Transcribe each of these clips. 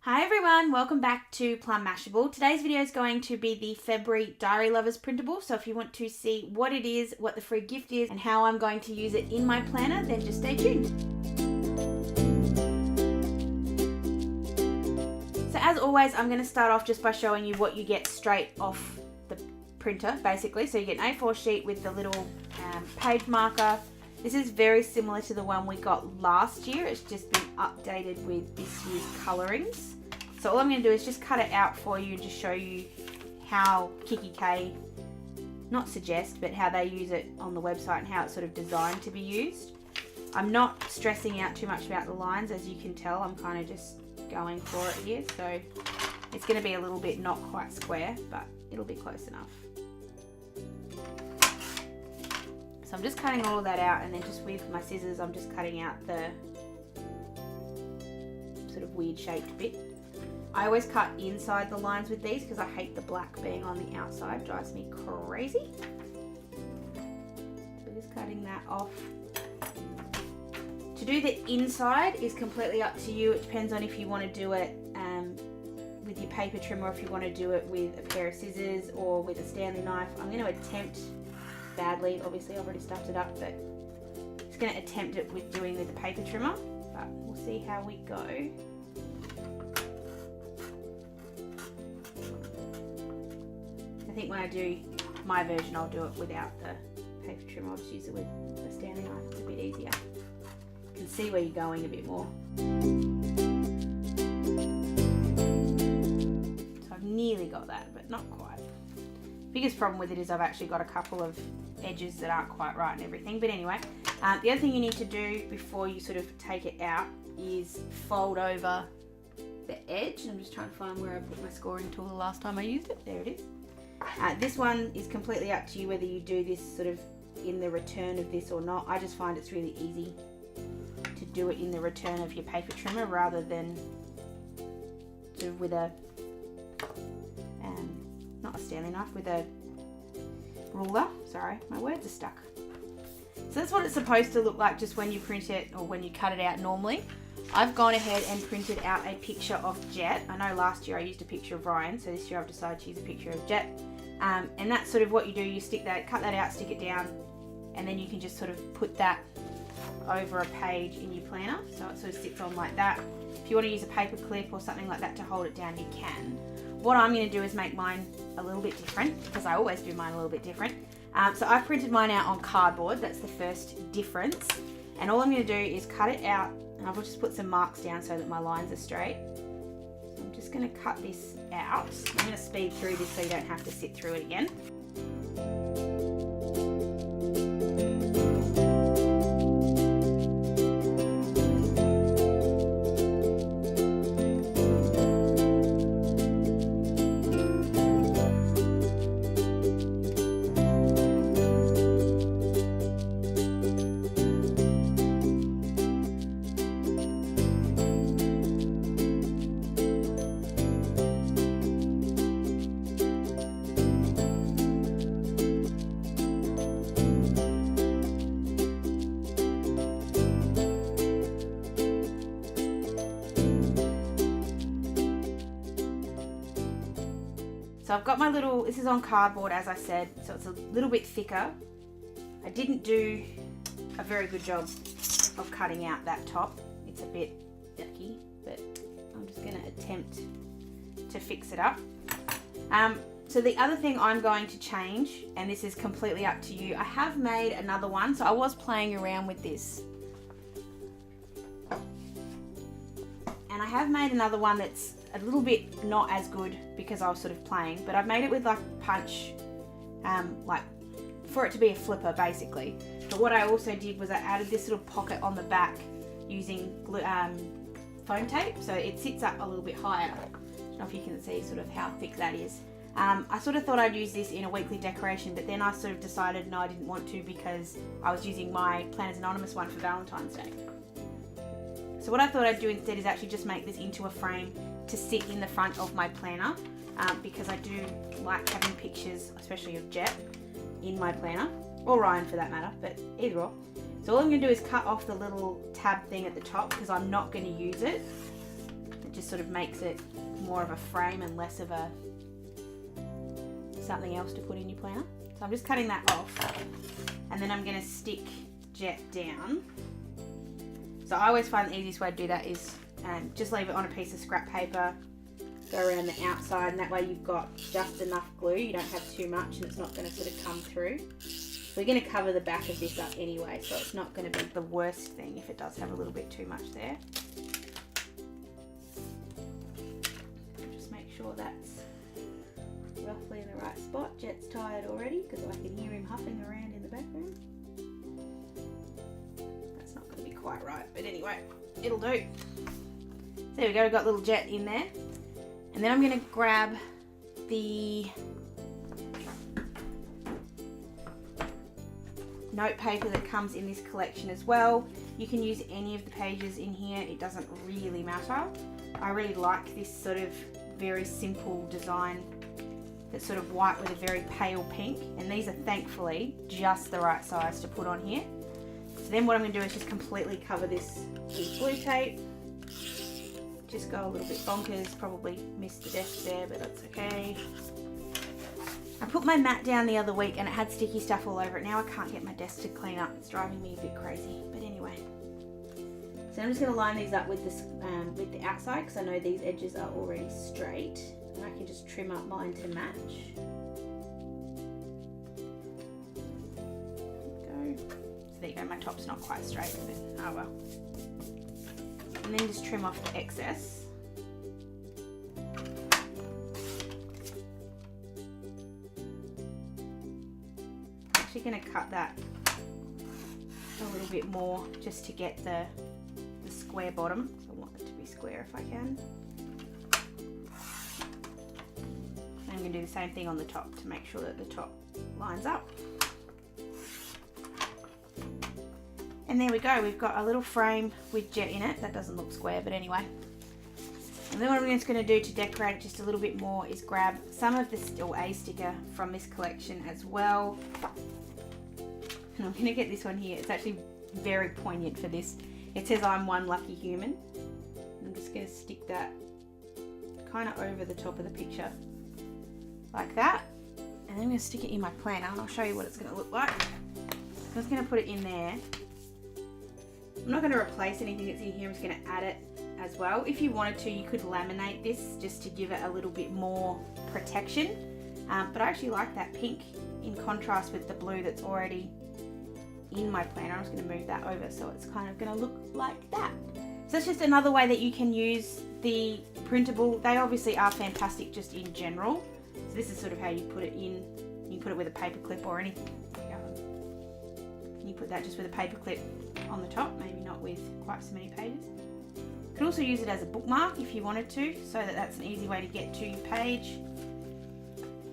Hi everyone, welcome back to Plum Mashable. Today's video is going to be the February Diary Lovers printable. So if you want to see what it is, what the free gift is, and how I'm going to use it in my planner, then just stay tuned. So as always, I'm going to start off just by showing you what you get straight off the printer, basically. So you get an A4 sheet with the little page marker. This is very similar to the one we got last year. It's just been updated with this year's colorings. So all I'm going to do is just cut it out for you and just show you how kikki.K, not suggest, but how they use it on the website and how it's sort of designed to be used. I'm not stressing out too much about the lines, as you can tell. I'm kind of just going for it here. So it's going to be a little bit not quite square, but it'll be close enough. So I'm just cutting all of that out, and then just with my scissors I'm just cutting out the sort of weird shaped bit. I always cut inside the lines with these because I hate the black being on the outside, drives me crazy. So just cutting that off. To do the inside is completely up to you. It depends on if you want to do it with your paper trimmer, or if you want to do it with a pair of scissors or with a Stanley knife. I'm going to attempt badly, obviously I've already stuffed it up, but just going to attempt it with doing with the paper trimmer, but we'll see how we go. I think when I do my version I'll do it without the paper trimmer. I'll just use it with the Stanley knife, it's a bit easier. You can see where you're going a bit more. So I've nearly got that, but not quite. Biggest problem with it is I've actually got a couple of edges that aren't quite right and everything. But anyway, the other thing you need to do before you sort of take it out is fold over the edge. I'm just trying to find where I put my scoring tool the last time I used it. There it is. This one is completely up to you whether you do this sort of in the return of this or not. I just find it's really easy to do it in the return of your paper trimmer rather than sort of with a not a Stanley knife, with a ruler. Sorry, my words are stuck. So that's what it's supposed to look like just when you print it or when you cut it out normally. I've gone ahead and printed out a picture of Jet. I know last year I used a picture of Ryan, so this year I've decided to use a picture of Jet. And that's sort of what you do. You stick that, cut that out, stick it down, and then you can just sort of put that over a page in your planner, so it sort of sits on like that. If you want to use a paper clip or something like that to hold it down, you can. What I'm going to do is make mine a little bit different, because I always do mine a little bit different. So I've printed mine out on cardboard. That's the first difference. And all I'm going to do is cut it out, and I've just put some marks down so that my lines are straight. So I'm just going to cut this out. I'm going to speed through this so you don't have to sit through it again. So I've got my little, this is on cardboard as I said, so it's a little bit thicker. I didn't do a very good job of cutting out that top. It's a bit yucky, but I'm just going to attempt to fix it up. So the other thing I'm going to change, and this is completely up to you, I have made another one. So I was playing around with this. And I have made another one that's a little bit not as good because I was sort of playing, but I've made it with like punch, like for it to be a flipper basically. But what I also did was I added this little pocket on the back using foam tape, so it sits up a little bit higher. I don't know if you can see sort of how thick that is. I sort of thought I'd use this in a weekly decoration, but then I sort of decided no, I didn't want to, because I was using my Planners Anonymous one for Valentine's Day. So what I thought I'd do instead is actually just make this into a frame to sit in the front of my planner, because I do like having pictures, especially of Jet, in my planner, or Ryan for that matter, but either or. So all I'm going to do is cut off the little tab thing at the top, because I'm not going to use it. It just sort of makes it more of a frame and less of a something else to put in your planner. So I'm just cutting that off, and then I'm going to stick Jet down. So I always find the easiest way to do that is just leave it on a piece of scrap paper, go around the outside, and that way you've got just enough glue. You don't have too much and it's not going to sort of come through. We're going to cover the back of this up anyway, so it's not going to be the worst thing if it does have a little bit too much there. Just make sure that's roughly in the right spot. Jet's tired already because I can hear him huffing around in the background. That's not going to be quite right, but anyway, it'll do. So there we go, we've got little Jet in there. And then I'm going to grab the note paper that comes in this collection as well. You can use any of the pages in here, it doesn't really matter. I really like this sort of very simple design that's sort of white with a very pale pink, and these are thankfully just the right size to put on here. So then what I'm going to do is just completely cover this with blue tape. Just go a little bit bonkers, probably missed the desk there, but that's okay. I put my mat down the other week and it had sticky stuff all over it. Now I can't get my desk to clean up. It's driving me a bit crazy. But anyway. So I'm just going to line these up with this with the outside because I know these edges are already straight. And I can just trim up mine to match. There we go. So there you go. My top's not quite straight, but oh well. And then just trim off the excess. Actually going to cut that a little bit more just to get the square bottom. So I want it to be square if I can. And I'm going to do the same thing on the top to make sure that the top lines up. And there we go, we've got a little frame with Jet in it. That doesn't look square, but anyway. And then what I'm just going to do to decorate it just a little bit more is grab some of this, or a sticker from this collection as well. And I'm going to get this one here. It's actually very poignant for this. It says, "I'm one lucky human." I'm just going to stick that kind of over the top of the picture like that. And then I'm going to stick it in my planner and I'll show you what it's going to look like. I'm just going to put it in there. I'm not going to replace anything that's in here, I'm just going to add it as well. If you wanted to, you could laminate this just to give it a little bit more protection. But I actually like that pink in contrast with the blue that's already in my planner. I'm just going to move that over so it's kind of going to look like that. So that's just another way that you can use the printable. They obviously are fantastic just in general. So this is sort of how you put it in. You can put it with a paper clip or anything. You put that just with a paper clip on the top, maybe not with quite so many pages. You could also use it as a bookmark if you wanted to, so that that's an easy way to get to your page.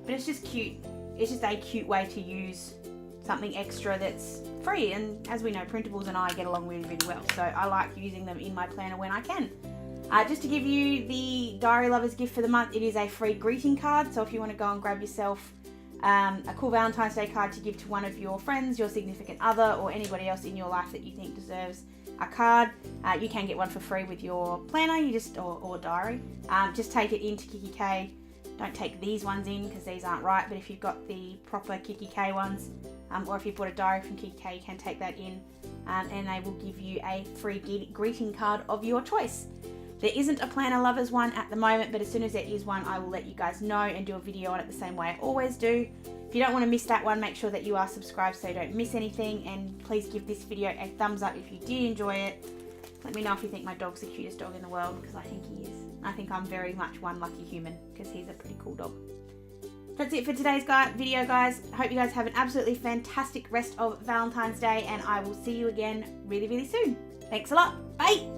But it's just cute. It's just a cute way to use something extra that's free, and as we know, printables and I get along really, really well, so I like using them in my planner when I can. Just to give you the Diary Lovers gift for the month, it is a free greeting card, so if you want to go and grab yourself a cool Valentine's Day card to give to one of your friends, your significant other, or anybody else in your life that you think deserves a card, you can get one for free with your planner. You just or diary. Just take it into kikki.K. Don't take these ones in because these aren't right, but if you've got the proper kikki.K ones, or if you bought a diary from kikki.K, you can take that in, and they will give you a free greeting card of your choice. There isn't a Planner Lovers one at the moment, but as soon as there is one, I will let you guys know and do a video on it the same way I always do. If you don't want to miss that one, make sure that you are subscribed so you don't miss anything, and please give this video a thumbs up if you did enjoy it. Let me know if you think my dog's the cutest dog in the world, because I think he is. I think I'm very much one lucky human, because he's a pretty cool dog. That's it for today's video, guys. I hope you guys have an absolutely fantastic rest of Valentine's Day, and I will see you again really, really soon. Thanks a lot. Bye.